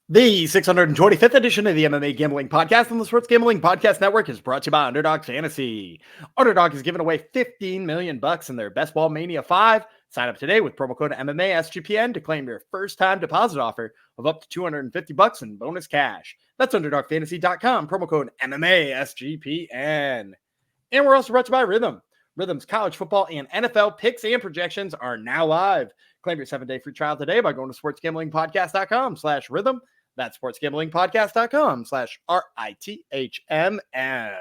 The 625th edition of the MMA Gambling Podcast on the Sports Gambling Podcast Network is brought to you by Underdog Fantasy. Underdog is giving away $15 million in their Best Ball Mania 5. Sign up today with promo code MMA SGPN to claim your first-time deposit offer of up to $250 in bonus cash. That's UnderdogFantasy.com, promo code MMA SGPN. And we're also brought to you by Rhythm. Rhythm's college football and NFL picks and projections are now live. Claim your 7-day free trial today by going to sportsgamblingpodcast.com/rhythm. That's sportsgamblingpodcast.com/RITHMM.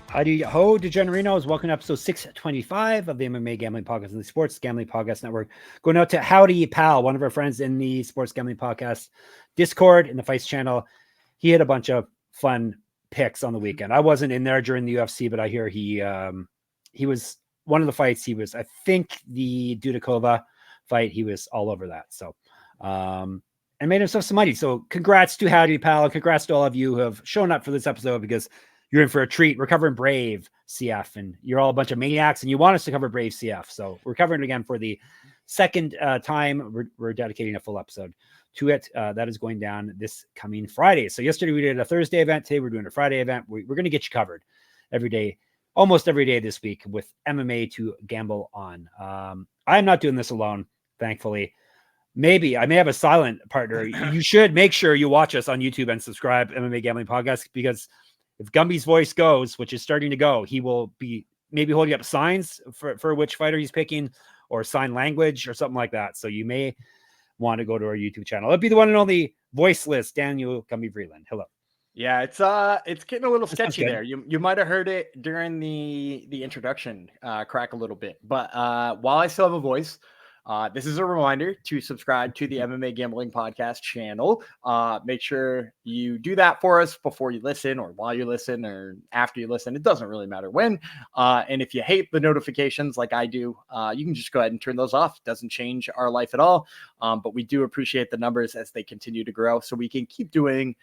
Howdy ho, DeGenerinos. Welcome to episode 625 of the MMA Gambling Podcast and the Sports Gambling Podcast Network. Going out to Howdy Pal, one of our friends in the Sports Gambling Podcast Discord in the Fights channel. He had a bunch of fun picks on the weekend. I wasn't in there during the UFC, but I hear he was one of the fights. He was, I think, the Dudakova fight. He was all over that. So, and made himself some money. So congrats to Howdy Pal. Congrats to all of you who have shown up for this episode, because you're in for a treat. We're covering Brave CF, and you're all a bunch of maniacs, and you want us to cover Brave CF. So we're covering it again for the second time. We're dedicating a full episode to it. That is going down this coming Friday. So yesterday we did a Thursday event. Today we're doing a Friday event. We're going to get you covered every day, almost every day this week, with MMA to gamble on. I'm not doing this alone, thankfully. Maybe I may have a silent partner. You should make sure you watch us on YouTube and subscribe MMA Gambling Podcast, because if Gumby's voice goes, which is starting to go, he will be maybe holding up signs for which fighter he's picking, or sign language or something like that. So you may want to go to our YouTube channel. It'll be the one and only voiceless Daniel Gumby Vreeland. Hello. Yeah, it's getting a little sketchy there. You might have heard it during the introduction crack a little bit. But while I still have a voice, this is a reminder to subscribe to the MMA Gambling Podcast channel. Make sure you do that for us before you listen, or while you listen, or after you listen. It doesn't really matter when. And if you hate the notifications like I do, you can just go ahead and turn those off. It doesn't change our life at all. But we do appreciate the numbers as they continue to grow, so we can keep doing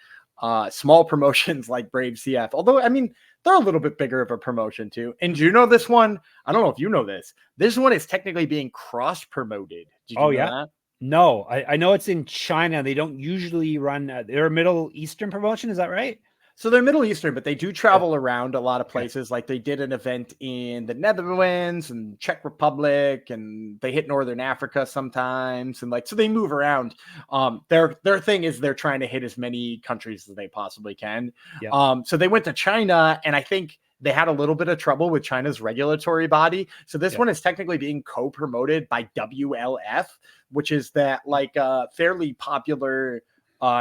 small promotions like Brave CF. Although, I mean, they're a little bit bigger of a promotion too. And do you know this one? I don't know if you know this. This one is technically being cross-promoted. Did you know that? No, I know it's in China. They don't usually run. They're a Middle Eastern promotion. Is that right? So they're Middle Eastern, but they do travel around a lot of places. Like they did an event in the Netherlands and Czech Republic, and they hit Northern Africa sometimes. And like, so they move around. Their thing is they're trying to hit as many countries as they possibly can. Yeah. So they went to China, and I think they had a little bit of trouble with China's regulatory body. So this one is technically being co-promoted by WLF, which is that like fairly popular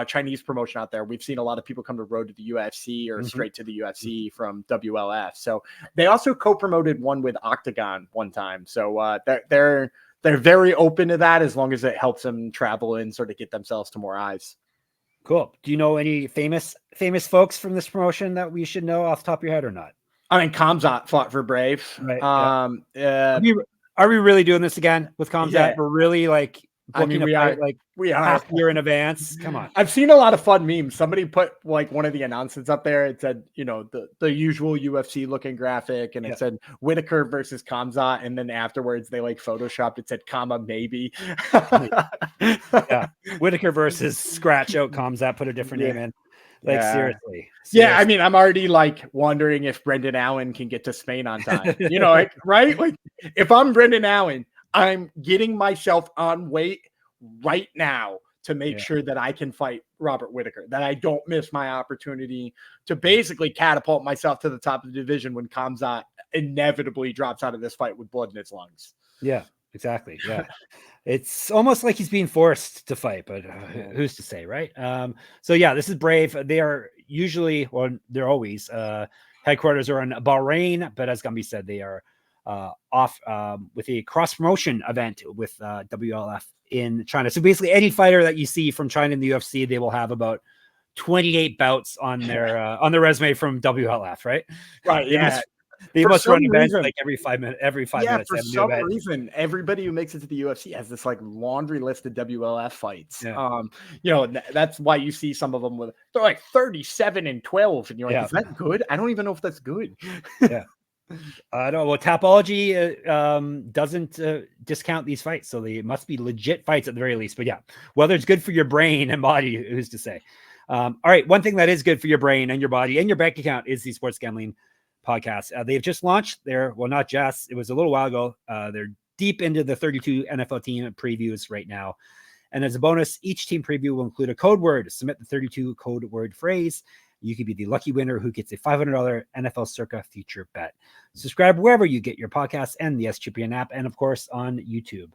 Chinese promotion out there. We've seen a lot of people come to Road to the UFC or straight to the UFC from WLF. So they also co-promoted one with Octagon one time. So they're very open to that, as long as it helps them travel and sort of get themselves to more eyes. Cool. Do you know any famous folks from this promotion that we should know off the top of your head, or not? I mean, Khamzat fought for Brave. Right. Are we really doing this again with Khamzat? Yeah. We're really like booking we are half a year in advance. Come on. I've seen a lot of fun memes. Somebody put like one of the announcements up there. It said, you know, the usual UFC looking graphic, and it said Whitaker versus Khamzat, and then afterwards they like photoshopped it, said comma maybe. Yeah, Whitaker versus scratch out Khamzat, put a different name in. Like seriously. Yeah, I mean, I'm already like wondering if Brendan Allen can get to Spain on time. You know, like, right? Like if I'm Brendan Allen, I'm getting myself on weight right now to make sure that I can fight Robert Whitaker, that I don't miss my opportunity to basically catapult myself to the top of the division when Khamzat inevitably drops out of this fight with blood in his lungs. Yeah, exactly. Yeah. It's almost like he's being forced to fight, but who's to say, right? So yeah, this is Brave. They are usually, or they're always, headquarters are in Bahrain, but as Gumby said, they are off with a cross promotion event with WLF in China. So basically any fighter that you see from China in the UFC, they will have about 28 bouts on their resume from WLF, right? Right. Yeah. They For must some run events reason, like every 5 minutes. Every 5 yeah, minutes, for they have a new some event. reason, everybody who makes it to the UFC has this like laundry list of WLF fights. Yeah. That's why you see some of them they're like 37-12, and you're like, Yeah. is that good? I don't even know if that's good. Yeah. I don't know. Well, Tapology doesn't discount these fights, so they must be legit fights at the very least. But yeah, whether it's good for your brain and body, who's to say? All right, one thing that is good for your brain and your body and your bank account is the Sports Gambling Podcast. They've just launched their, well, not just, it was a little while ago. They're deep into the 32 NFL team previews right now. And as a bonus, each team preview will include a code word. Submit the 32 code word phrase. You could be the lucky winner who gets a $500 NFL Circa feature bet. Subscribe wherever you get your podcasts and the SGPN app, and of course on YouTube.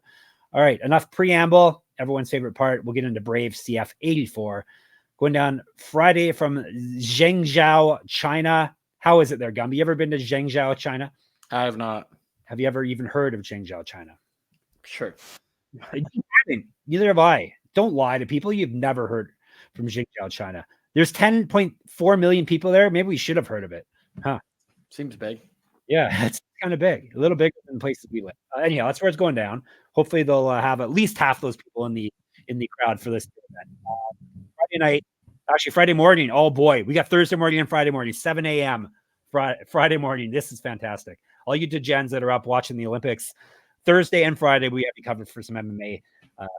All right, enough preamble. Everyone's favorite part. We'll get into Brave CF 84. Going down Friday from Zhengzhou, China. How is it there, Gumby? You ever been to Zhengzhou, China? I have not. Have you ever even heard of Zhengzhou, China? Sure. Neither have I. Don't lie to people. You've never heard from Zhengzhou, China. There's 10.4 million people there. Maybe we should have heard of it. Huh. Seems big. Yeah, it's kind of big. A little bigger than places we live. Anyhow, that's where it's going down. Hopefully they'll have at least half those people in the crowd for this event. Friday night, actually Friday morning. Oh boy, we got Thursday morning and Friday morning, 7 a.m. Friday morning. This is fantastic. All you degens that are up watching the Olympics, Thursday and Friday, we have you covered for some MMA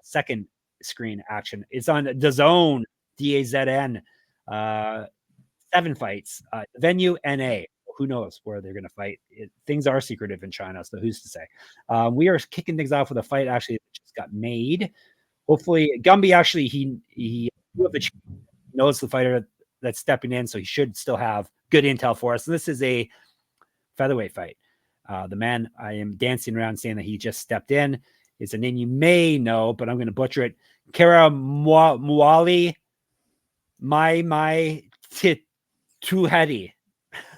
second screen action. It's on DAZN, DAZN. 7 fights. Venue NA. Who knows where they're going to fight? Things are secretive in China, so who's to say? We are kicking things off with a fight actually that just got made. Hopefully, Gumby actually he knows the fighter that's stepping in, so he should still have good intel for us. And this is a featherweight fight. The man I am dancing around saying that he just stepped in is a name you may know, but I'm going to butcher it. Keremuaili, Maimaitituoheti.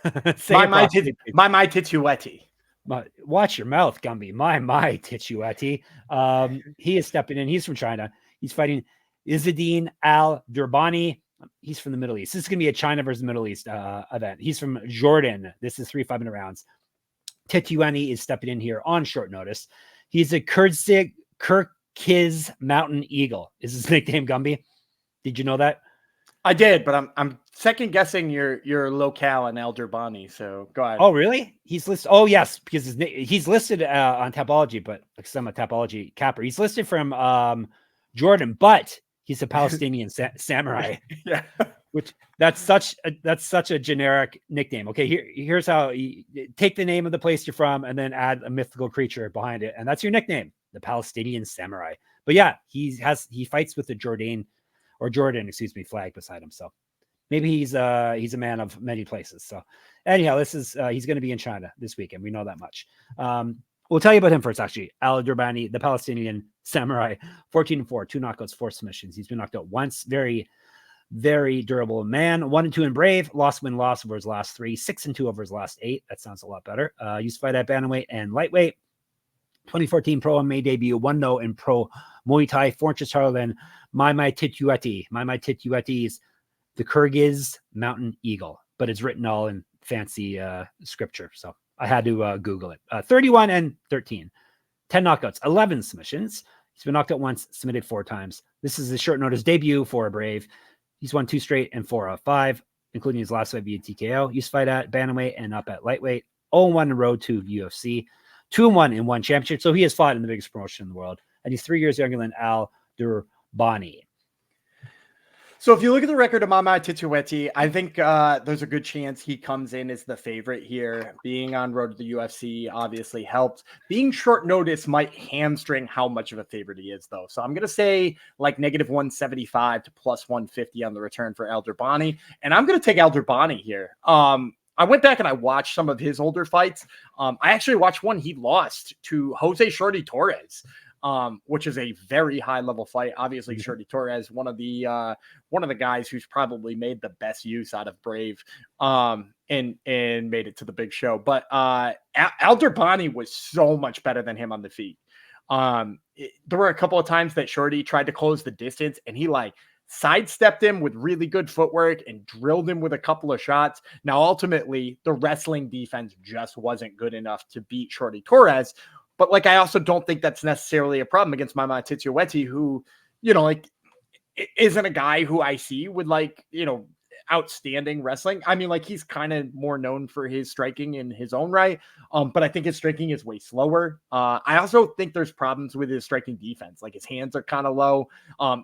Maimaitituoheti. Watch your mouth, Gumby. Maimaitituoheti. He is stepping in. He's from China. He's fighting Izzeddine Derbani. He's from the Middle East. This is going to be a China versus Middle East event. He's from Jordan. This is 3 5-minute rounds. Tituani is stepping in here on short notice. He's a Kyrgyz Mountain Eagle. Is his nickname, Gumby? Did you know that? I did, but I'm second guessing your locale in Derbani. So go ahead. Oh, really? He's listed. Oh, yes, because he's listed on Tapology, but because I'm a Tapology capper, he's listed from Jordan, but he's a Palestinian samurai. Yeah, which that's such a generic nickname. Okay, here's how you take the name of the place you're from and then add a mythical creature behind it, and that's your nickname, the Palestinian samurai. But yeah, he fights with the Jordan flag beside him. So maybe he's a man of many places. So anyhow, this is he's going to be in China this weekend. We know that much. We'll tell you about him first, actually. Derbani, the Palestinian samurai, 14-4, 2 knockouts, 4 submissions. He's been knocked out once. Very, very durable man. 1-2 in Brave, loss over his last 3, 6-2 over his last 8. That sounds a lot better. Used to fight at bantamweight and lightweight. 2014 Pro MMA debut, 1-0 in Pro Muay Thai, 4 inches taller than Maimaitituoheti. Maimaitituoheti is the Kyrgyz Mountain Eagle, but it's written all in fancy scripture. So I had to Google it. 31-13, 10 knockouts, 11 submissions. He's been knocked out once, submitted 4 times. This is a short notice debut for a Brave. He's won 2 straight and 4 out of 5, including his last fight via TKO. Used to fight at bantamweight and up at lightweight. 0-1 in road to UFC. 2-1 in 1 championship. So he has fought in the biggest promotion in the world. And he's 3 years younger than Derbani. So if you look at the record of Maimaitituoheti, I think there's a good chance he comes in as the favorite here. Being on road to the UFC obviously helped. Being short notice might hamstring how much of a favorite he is, though. So I'm going to say like -175 to +150 on the return for Derbani. And I'm going to take Derbani here. I went back and I watched some of his older fights. I actually watched one he lost to Jose Shorty Torres, which is a very high level fight. Obviously, Shorty Torres, one of the guys who's probably made the best use out of Brave, and made it to the big show. But Derbani was so much better than him on the feet. There were a couple of times that Shorty tried to close the distance, and he like sidestepped him with really good footwork and drilled him with a couple of shots. Now, ultimately, the wrestling defense just wasn't good enough to beat Shorty Torres. But like, I also don't think that's necessarily a problem against Maimaitituoheti, who, like, isn't a guy who I see with, like, outstanding wrestling. I mean, like, he's kind of more known for his striking in his own right. But I think his striking is way slower. I also think there's problems with his striking defense. Like, his hands are kind of low.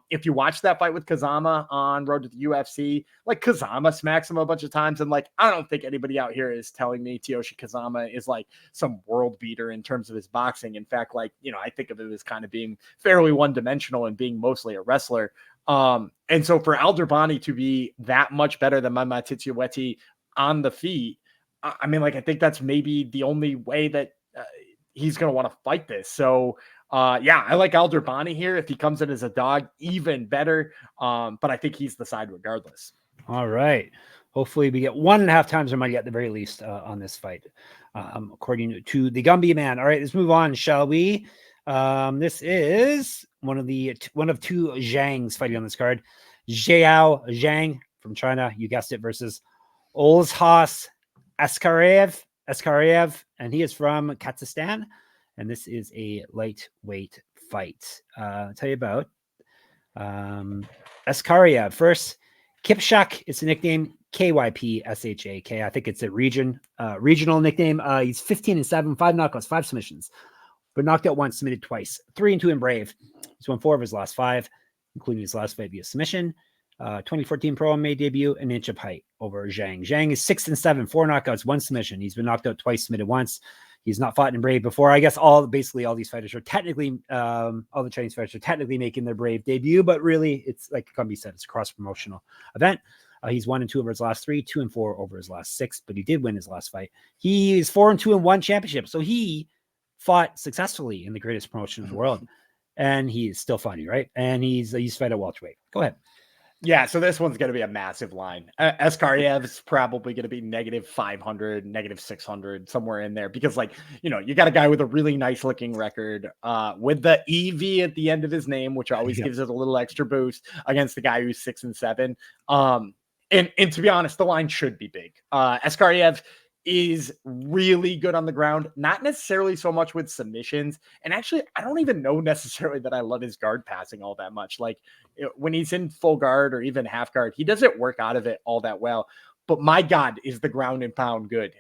If you watch that fight with Kazama on Road to the UFC, like, Kazama smacks him a bunch of times. And like, I don't think anybody out here is telling me Tyoshi Kazama is like some world beater in terms of his boxing. In fact, like, I think of it as kind of being fairly one-dimensional and being mostly a wrestler. And so for Derbani to be that much better than Maimaitituoheti on the feet, I mean, like, I think that's maybe the only way that he's going to want to fight this. So, yeah, I like Derbani here. If he comes in as a dog, even better. But I think he's the side regardless. All right. Hopefully we get 1.5 times our money at the very least on this fight, according to the Gumby man. All right, let's move on, shall we? This is one of two Zhangs fighting on this card. Zhang from China, you guessed it, versus Olzhas Eskaraev, and he is from Kazakhstan, and this is a lightweight fight. I'll tell you about Eskaraev first. Kipchak is the nickname. KYPSHAK. I think it's a regional nickname. He's 15-7, 5 knockouts, 5 submissions, but knocked out once, submitted twice. 3-2 in Brave. He's won 4 of his last 5, including his last fight via submission. 2014 Pro MMA debut, an inch of height over Zhang. Zhang is 6-7, 4 knockouts, 1 submission. He's been knocked out twice, submitted once. He's not fought in Brave before. I guess basically all these fighters are technically, all the Chinese fighters are technically making their Brave debut, but really it's like Gumby said, it's a cross-promotional event. He's 1-2 over his last 3, 2-4 over his last 6, but he did win his last fight. He is 4-2 in 1 championship. So he fought successfully in the greatest promotion in the world, and he's still fighting, right? And he's fight at welterweight. Go ahead. Yeah, so this one's going to be a massive line. Eskaraev is probably going to be -500, -600, somewhere in there, because, like, you got a guy with a really nice looking record with the EV at the end of his name, which always gives it a little extra boost against the guy who's 6-7. And to be honest, the line should be big. Eskaraev is really good on the ground, not necessarily so much with submissions. And actually, I don't even know necessarily that I love his guard passing all that much. Like, when he's in full guard or even half guard, he doesn't work out of it all that well. But my God, is the ground and pound good.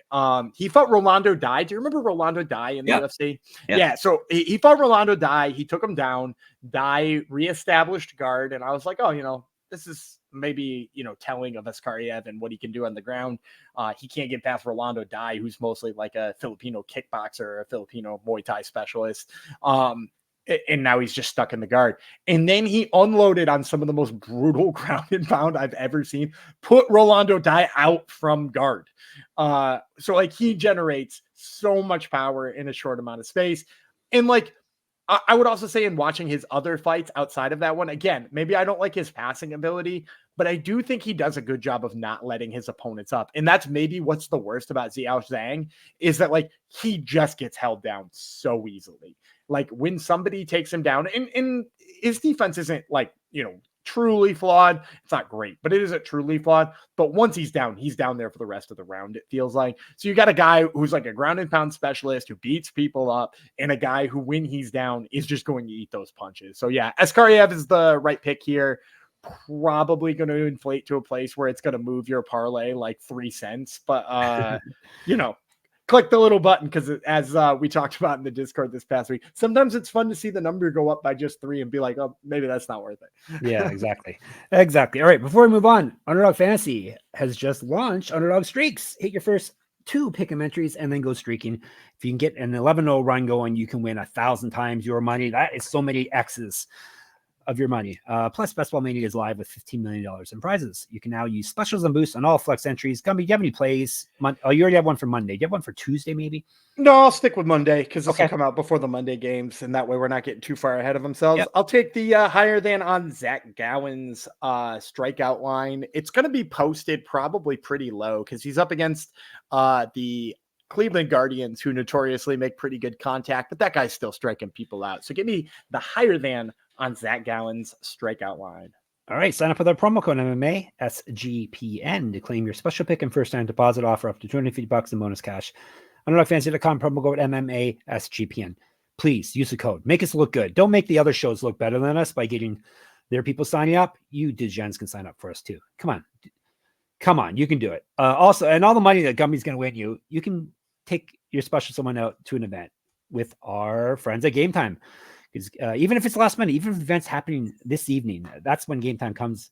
He fought Rolando Dai. Do you remember Rolando Dai in the UFC? Yeah. So he fought Rolando Dai. He took him down. Dai reestablished guard. And I was like, oh, this is maybe, telling of Eskaraev and what he can do on the ground. He can't get past Rolando Dai, who's mostly like a Filipino kickboxer or a Filipino Muay Thai specialist. And now he's just stuck in the guard. And then he unloaded on some of the most brutal ground and pound I've ever seen, put Rolando Dai out from guard. So like, he generates so much power in a short amount of space. And like, I would also say, in watching his other fights outside of that one, again, maybe I don't like his passing ability, but I do think he does a good job of not letting his opponents up. And that's maybe what's the worst about Zhang, is that, like, he just gets held down so easily. Like, when somebody takes him down, and his defense isn't, like, truly flawed. It's not great, but it isn't truly flawed. But once he's down there for the rest of the round, it feels like. So you got a guy who's like a ground and pound specialist who beats people up, and a guy who, when he's down, is just going to eat those punches. So yeah, Eskaraev is the right pick here. Probably going to inflate to a place where it's going to move your parlay like 3 cents. But, click the little button, because as we talked about in the Discord this past week, sometimes it's fun to see the number go up by just 3 and be like, oh, maybe that's not worth it. Yeah, exactly. All right, before we move on, Underdog Fantasy has just launched Underdog Streaks. Hit your first 2 pick'em entries and then go streaking. If you can get an 11-0 run going, you can win 1,000 times your money. That is so many X's of your money. Plus, Best Ball Mania is live with $15 million in prizes. You can now use specials and boosts on all flex entries. Gumby, do you have any plays? You already have one for Monday. Do you have one for Tuesday, maybe? No, I'll stick with Monday, because this will come out before the Monday games, and that way we're not getting too far ahead of themselves. Yep. I'll take the higher than on Zach Gowen's strikeout line. It's going to be posted probably pretty low, because he's up against the Cleveland Guardians, who notoriously make pretty good contact, but that guy's still striking people out. So give me the higher than on Zach Gowen's strikeout line. All right, sign up with our promo code MMA SGPN to claim your special pick and first time deposit offer up to $250 in bonus cash. UnderdogFantasy.com, promo code MMA SGPN. Please use the code. Make us look good. Don't make the other shows look better than us by getting their people signing up. You Degens can sign up for us too. Come on, you can do it. Also, and all the money that Gumby's going to win you can take your special someone out to an event with our friends at Game Time. Because even if it's last minute, even if the event's happening this evening, that's when Game Time comes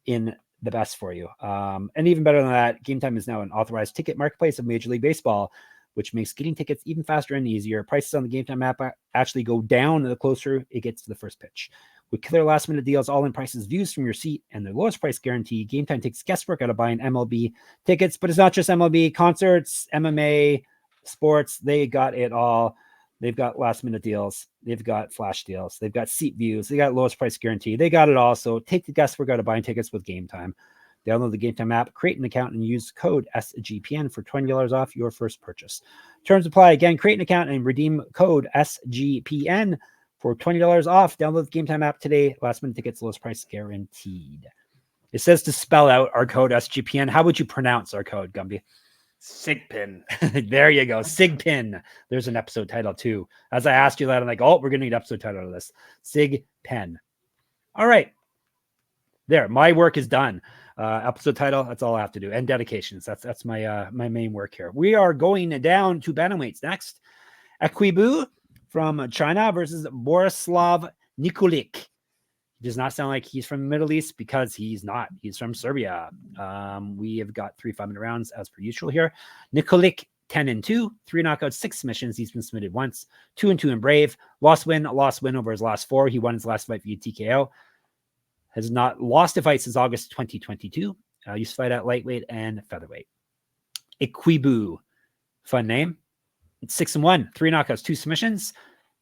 in the best for you. And even better than that, Game Time is now an authorized ticket marketplace of Major League Baseball, which makes getting tickets even faster and easier. Prices on the Game Time app actually go down the closer it gets to the first pitch. With killer last-minute deals, all-in prices, views from your seat, and the lowest price guarantee, Game Time takes guesswork out of buying MLB tickets. But it's not just MLB, concerts, MMA, sports, they got it all. They've got last-minute deals. They've got flash deals. They've got seat views. They got lowest price guarantee. They got it all. So take the guesswork out of buying tickets with Game Time. Download the Game Time app, create an account, and use code SGPN for $20 off your first purchase. Terms apply. Again, create an account and redeem code SGPN for $20 off. Download the Game Time app today. Last-minute tickets, lowest price guaranteed. It says to spell out our code SGPN. How would you pronounce our code, Gumby? SIGPIN. There you go. SIGPIN. There's an episode title too. As I asked you that, I'm like, oh, we're going to need episode title of this. SIGPIN. All right. There. My work is done. Episode title. That's all I have to do. And dedications. That's my my main work here. We are going down to bantamweights next. Eqiyuebu from China versus Borislav Nikolić. He does not sound like he's from the Middle East because he's not. He's from Serbia. We have got 3 5-minute rounds as per usual here. Nikolić 10-2, 3 knockouts, 6 submissions. He's been submitted once, 2-2 in Brave. Lost win over his last 4. He won his last fight via TKO. Has not lost a fight since August 2022. Used to fight at lightweight and featherweight. Eqiyuebu, fun name. It's 6-1, 3 knockouts, 2 submissions.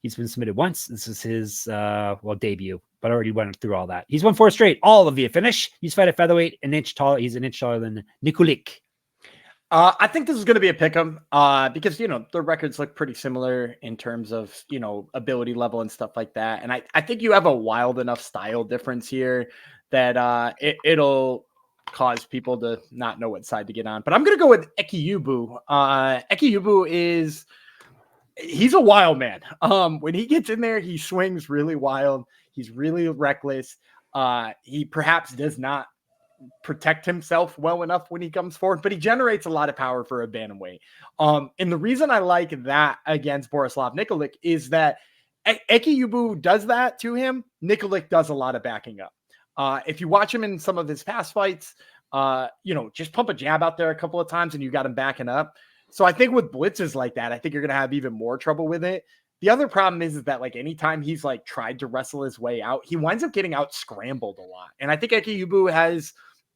He's been submitted once. This is his debut, but I already went through all that. He's won 4 straight, all via finish. He's fight at featherweight, an inch taller. He's an inch taller than Nikolić. I think this is going to be a pick'em because, the records look pretty similar in terms of, ability level and stuff like that. And I think you have a wild enough style difference here that it'll cause people to not know what side to get on. But I'm going to go with Eqiyuebu. Eqiyuebu he's a wild man. When he gets in there, he swings really wild. He's really reckless. He perhaps does not protect himself well enough when he comes forward, but he generates a lot of power for a bantamweight. And the reason I like that against Borislav Nikolić is that Eqiyuebu does that to him. Nikolić does a lot of backing up. If you watch him in some of his past fights, just pump a jab out there a couple of times and you got him backing up. So I think with blitzes like that, I think you're going to have even more trouble with it. The other problem is that anytime he's tried to wrestle his way out, he winds up getting out scrambled a lot. And I think Eqiyuebu has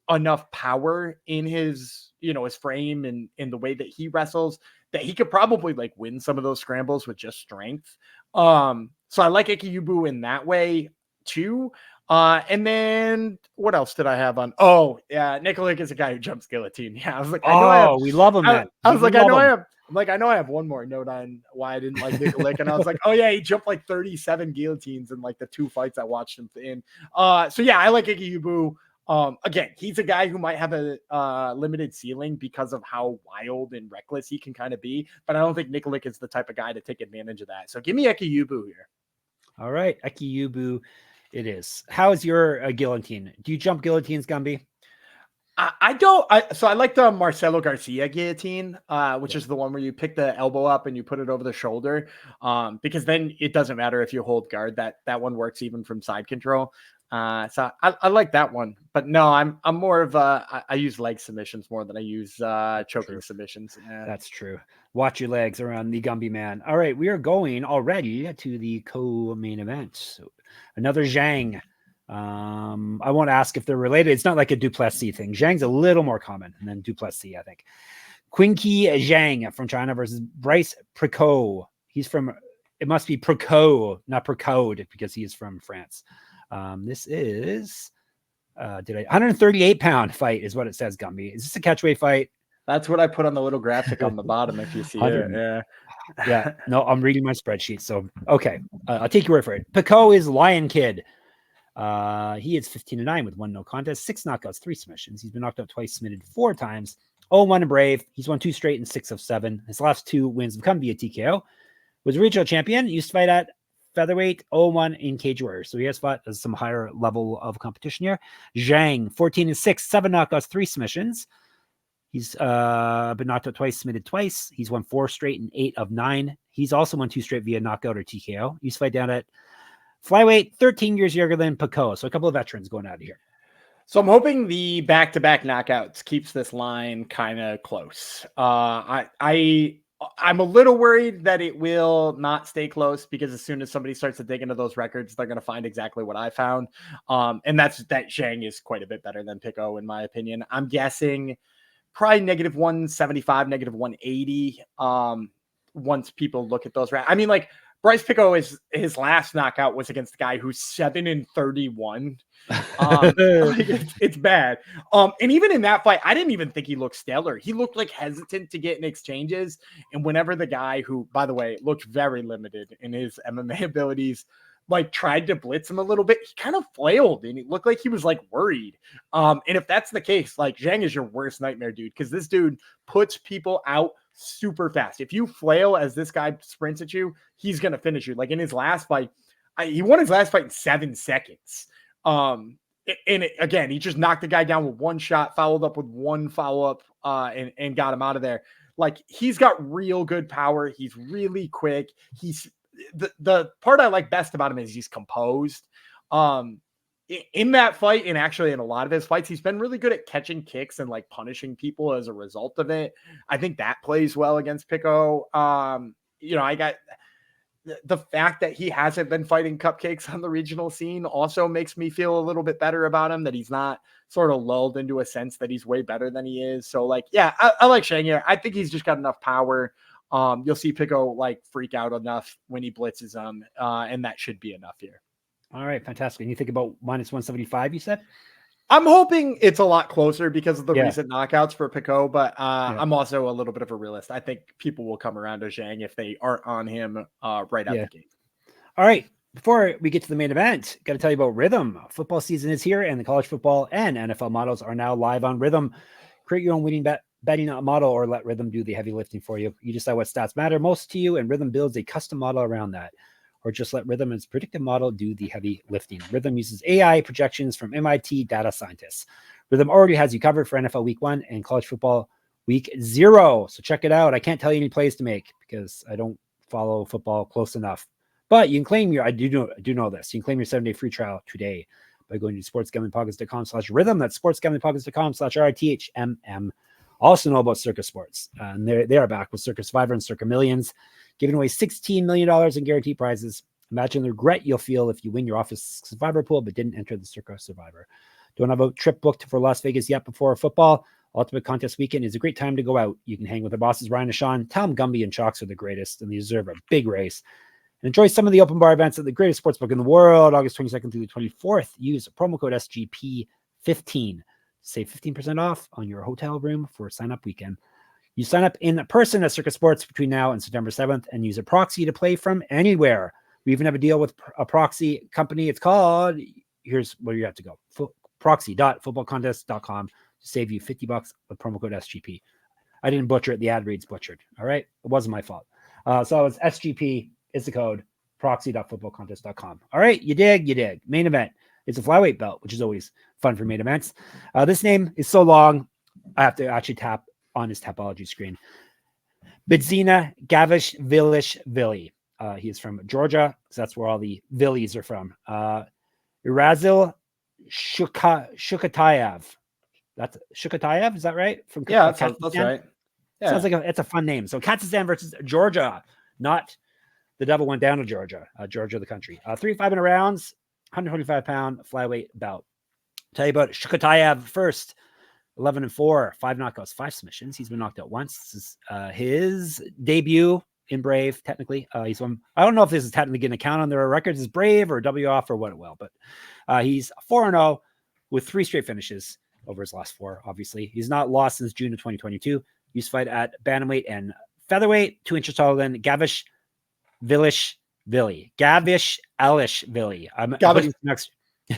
enough power in his, his frame and in the way that he wrestles that he could probably win some of those scrambles with just strength. So I like Eqiyuebu in that way too. And then what else did I have on? Oh, yeah, Nikolić is a guy who jumps guillotine. Yeah, I was like, we love him, man. I was like, I know I have one more note on why I didn't like Nikolić, and I was like, oh yeah, he jumped 37 guillotines in the 2 fights I watched him in. So yeah, I like Eqiyuebu. Again, he's a guy who might have a limited ceiling because of how wild and reckless he can kind of be, but I don't think Nikolić is the type of guy to take advantage of that. So give me Eqiyuebu here. All right, Eqiyuebu. It is. How is your guillotine? Do you jump guillotines, Gumby? I don't. So I like the Marcelo Garcia guillotine, which is the one where you pick the elbow up and you put it over the shoulder, because then it doesn't matter if you hold guard. That one works even from side control. So I like that one. But no, I'm more of I use leg submissions more than I use choking submissions. That's true. Watch your legs around the Gumby man. All right, we are going already to the co-main event. So another Zhang. I won't ask if they're related. It's not like a Duplessis thing. Zhang's a little more common than Duplessis, I think. Qinghe Zhang from China versus Brice Picaud. It must be Picaud, not Picaud, because he is from France. This is 138-pound fight is what it says, Gumby. Is this a catchweight fight? That's what I put on the little graphic on the bottom if you see it. Yeah. No, I'm reading my spreadsheet. So, okay. I'll take your word for it. Picaud is Lion Kid. He is 15-9 with 1 no contest, 6 knockouts, 3 submissions. He's been knocked out twice, submitted 4 times. 0-1 in Brave. He's won 2 straight and 6 of 7. His last 2 wins have come via TKO. Was a regional champion. Used to fight at featherweight, 0-1 in Cage Warriors. So he has fought at some higher level of competition here. Zhang, 14-6, 7 knockouts, 3 submissions. He's been knocked out twice, submitted twice. He's won 4 straight and 8 of 9. He's also won 2 straight via knockout or TKO. He used to fight down at flyweight, 13 years younger than Picaud. So a couple of veterans going out of here. So I'm hoping the back-to-back knockouts keeps this line kind of close. I'm a little worried that it will not stay close, because as soon as somebody starts to dig into those records, they're going to find exactly what I found. And that's that Zhang is quite a bit better than Picaud, in my opinion. I'm guessing probably -175, -180. Once people look at those, I mean, like Brice Picaud his last knockout was against the guy who's 7-31. It's bad. And even in that fight, I didn't even think he looked stellar. He looked like hesitant to get in exchanges. And whenever the guy who, by the way, looked very limited in his MMA abilities, like tried to blitz him a little bit, he kind of flailed and he looked like he was like worried. And if that's the case, like Zhang is your worst nightmare, dude, because this dude puts people out super fast. If you flail as this guy sprints at you, he's going to finish you. Like in his last fight, he won his last fight in 7 seconds. Again, he just knocked the guy down with 1 shot, followed up with 1 follow-up, and got him out of there. Like, he's got real good power. He's really quick. He's the part I like best about him is he's composed. In that fight, and actually in a lot of his fights, he's been really good at catching kicks and like punishing people as a result of it. I think that plays well against Picaud. I got the fact that he hasn't been fighting cupcakes on the regional scene also makes me feel a little bit better about him, that he's not sort of lulled into a sense that he's way better than he is. So like, yeah, I like Zhang here. I think he's just got enough power. You'll see Picaud like freak out enough when he blitzes him, and that should be enough here. All right, fantastic. And you think about -175, you said? I'm hoping it's a lot closer because of the recent knockouts for Picaud, but I'm also a little bit of a realist. I think people will come around to Zhang if they aren't on him right out the gate. All right. Before we get to the main event, got to tell you about Rhythm. Football season is here, and the college football and NFL models are now live on Rhythm. Create your own winning betting model, or let Rhythm do the heavy lifting for you. You decide what stats matter most to you, and Rhythm builds a custom model around that. Or just let Rhythm and its predictive model do the heavy lifting. Rhythm uses AI projections from MIT data scientists. Rhythm already has you covered for NFL Week 1 and college football Week 0. So check it out. I can't tell you any plays to make because I don't follow football close enough. But you can claim I do know this. You can claim your 7-day free trial today by going to sportsgamblingpockets.com/rhythm. That's sportsgamblingpockets.com/RITHMM. Also know about Circus Sports. And they are back with Circus Survivor and Circa Millions, giving away $16 million in guaranteed prizes. Imagine the regret you'll feel if you win your office Survivor pool but didn't enter the Circa Survivor. Don't have a trip booked for Las Vegas yet before football? Ultimate Contest Weekend is a great time to go out. You can hang with the bosses Ryan and Sean. Tell them Gumby and Chalks are the greatest, and they deserve a big race. And enjoy some of the open bar events at the greatest sportsbook in the world, August 22nd through the 24th. Use promo code SGP15. Save 15% off on your hotel room for sign-up weekend. You sign up in person at Circus Sports between now and September 7th and use a proxy to play from anywhere. We even have a deal with a proxy company. It's called, here's where you have to go, proxy.footballcontest.com to save you $50 with promo code SGP. I didn't butcher it. The ad reads butchered. All right. It wasn't my fault. So it's SGP is the code, proxy.footballcontest.com. All right. You dig. Main event. It's a flyweight belt, which is always fun for main events. This name is so long, I have to actually tap on his Tapology screen. Bidzina Gavashelishvili. He is from Georgia, so that's where all the Villies are from. Erasyl Shukataev. That's Shukataev, is that right? From that's right. Yeah. Sounds like it's a fun name. So Kazakhstan versus Georgia, not the devil went down to Georgia. Georgia, the country. 3-5 rounds. 125-pound flyweight bout. Tell you about Shukataev first. 11-4, 5 knockouts, 5 submissions. He's been knocked out once. This is his debut in Brave, technically. He's won. I don't know if this is technically going to count on their records as Brave or W off or what it will, but he's 4-0 with 3 straight finishes over his last 4, obviously. He's not lost since June of 2022. He used to fight at bantamweight and featherweight, 2 inches taller than Gavashelishvili.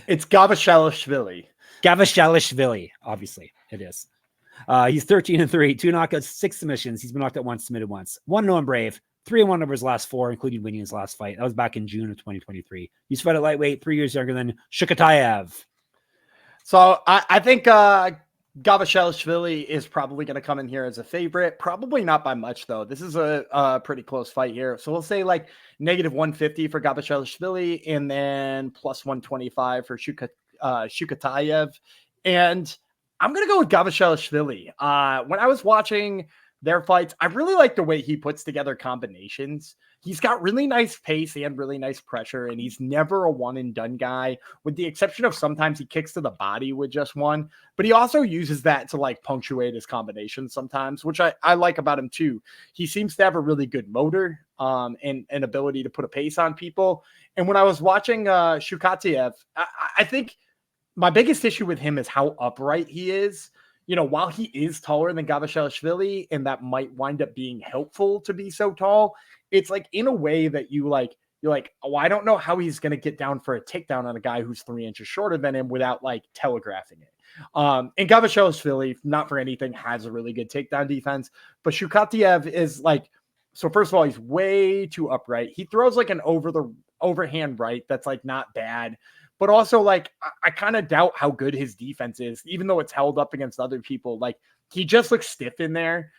It's Gavashelishvili. Gavashelishvili, obviously it is. He's 13-3, 2 knockouts, 6 submissions. He's been knocked out once, submitted once. 1-0 brave, 3-1 over his last 4, including winning his last fight. That was back in June of 2023. He's fought at lightweight, 3 years younger than Shukataev. So I think Gavashelishvili is probably going to come in here as a favorite. Probably not by much, though. This is a pretty close fight here. So we'll say like -150 for Gavashelishvili and then +125 for Shukataev. And I'm going to go with Gavashelishvili. When I was watching their fights, I really like the way he puts together combinations. He's got really nice pace and really nice pressure, and he's never a one and done guy, with the exception of sometimes he kicks to the body with just one, but he also uses that to like punctuate his combinations sometimes, which I like about him too. He seems to have a really good motor and an ability to put a pace on people. And when I was watching Shukataev, I think my biggest issue with him is how upright he is. You know, while he is taller than Gavashelishvili, and that might wind up being helpful to be so tall, it's like in a way that you're like, oh, I don't know how he's going to get down for a takedown on a guy who's 3 inches shorter than him without like telegraphing it. And Gavashelishvili, not for anything, has a really good takedown defense, but Shukataev is like, so first of all, he's way too upright. He throws like an overhand right that's like not bad. But also, like, I kind of doubt how good his defense is, even though it's held up against other people. Like, he just looks stiff in there.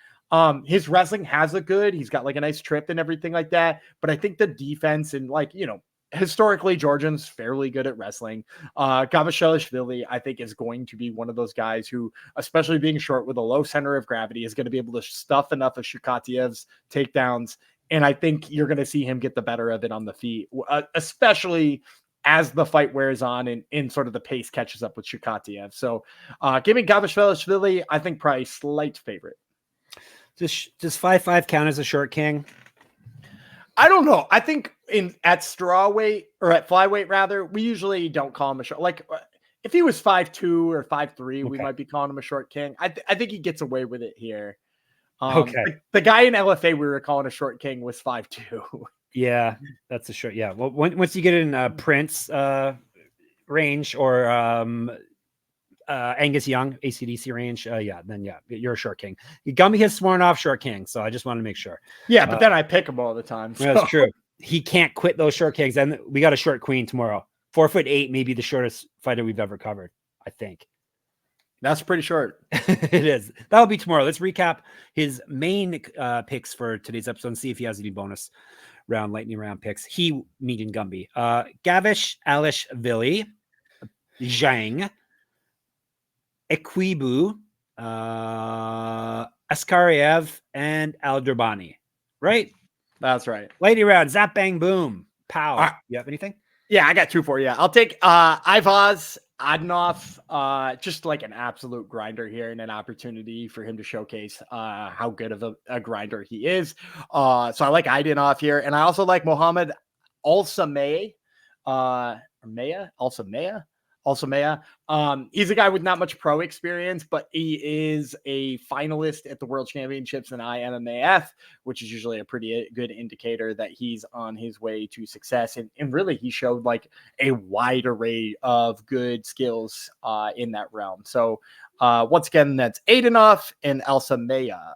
His wrestling has a good. He's got, like, a nice trip and everything like that. But I think the defense and, like, you know, historically, Georgian's fairly good at wrestling. Gavashelishvili, I think, is going to be one of those guys who, especially being short with a low center of gravity, is going to be able to stuff enough of Shukataev's takedowns. And I think you're going to see him get the better of it on the feet, especially as the fight wears on and sort of the pace catches up with Shukataev. So give me Gavashelishvili, I think probably slight favorite. Does 5'5" count as a short king? I don't know. I think at strawweight or at flyweight rather, we usually don't call him a short. Like if he was 5'2" or 5'3", we might be calling him a short king. I think he gets away with it here. The guy in LFA we were calling a short king was 5'2". Yeah, that's a short. Yeah. Well, once you get in Prince range or Angus Young, ACDC range, then you're a short king. Gumby has sworn off short king, so I just want to make sure. Yeah, but then I pick him all the time. So. That's true. He can't quit those short kings. And we got a short queen tomorrow. 4'8", maybe the shortest fighter we've ever covered, I think. That's pretty short. It is. That'll be tomorrow. Let's recap his main picks for today's episode and see if he has any bonus round, lightning round picks. He, meeting Gumby. Gavashelishvili, Zhang, Eqiyuebu, Eskaraev, and Derbani. Right? That's right. Lightning round, zap, bang, boom. Pow. You have anything? Yeah, I got 2 for you. I'll take Ivaz Adnov, just like an absolute grinder here and an opportunity for him to showcase how good of a grinder he is. So I like Adnov here. And I also like Mohamed Olzhas. He's a guy with not much pro experience, but he is a finalist at the World Championships in IMMAF, which is usually a pretty good indicator that he's on his way to success. And really, he showed like a wide array of good skills in that realm. So once again, that's Adnov and Olzhas.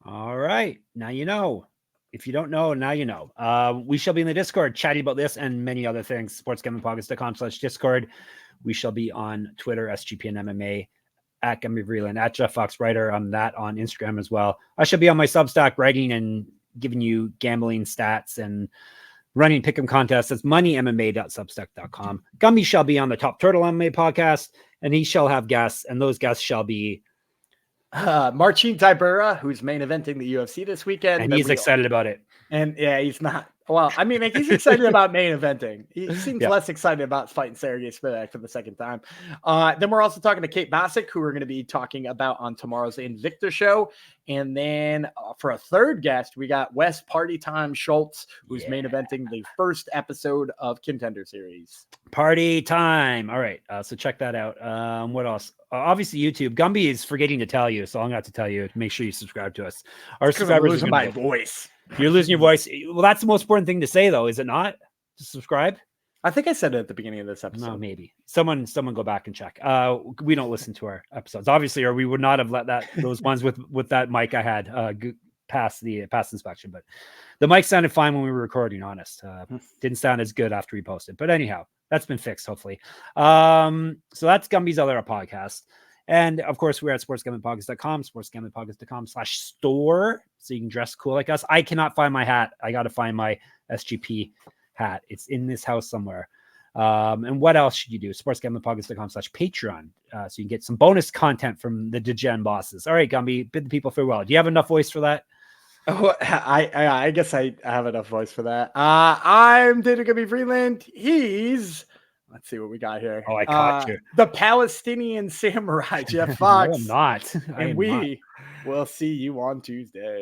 All right. Now you know. If you don't know, now you know. We shall be in the Discord chatting about this and many other things. sportsgamblingpodcast.com/Discord. We shall be on Twitter, SGPN MMA, at Gamble Responsibly, at Jeff Fox Writer. I'm that on Instagram as well. I shall be on my Substack writing and giving you gambling stats and running pick'em contests. That's moneymma.substack.com. Gumby shall be on the Top Turtle MMA podcast, and he shall have guests, and those guests shall be Marcin Tybura, who's main eventing the UFC this weekend. And he's excited about it. And yeah, he's not. Well, I mean, like, he's excited about main eventing. He seems less excited about fighting Sergey Spivak for the second time. Then we're also talking to Kate Bassick, who we're going to be talking about on tomorrow's Invicta show. And then for a third guest, we got Wes Party Time Schultz, who's main eventing the first episode of Contender Series. Party time. All right. So check that out. What else? Obviously, YouTube. Gumby is forgetting to tell you, so I'm going to have to tell you. Make sure you subscribe to us. Our subscribers losing my voice. You're losing your voice. Well, that's the most important thing to say, though, is it not? To subscribe. I think I said it at the beginning of this episode. No, maybe someone go back and check. We don't listen to our episodes, obviously, or we would not have let those ones with that mic I had pass inspection. But the mic sounded fine when we were recording. Honest, didn't sound as good after we posted. But anyhow, that's been fixed, hopefully. So that's Gumby's other podcast. And of course, we're at sportsgamblingpodcast.com, sportsgamblingpodcast.com/store. So you can dress cool like us. I cannot find my hat. I got to find my SGP hat. It's in this house somewhere. And what else should you do? sportsgamblingpodcast.com/Patreon. So you can get some bonus content from the Degen bosses. All right, Gumby, bid the people farewell. Do you have enough voice for that? Oh, I guess I have enough voice for that. I'm Data Gumby Freeland. Let's see what we got here. Oh, I caught you. The Palestinian samurai, Jeff Fox. No, I'm not. And we will see you on Tuesday.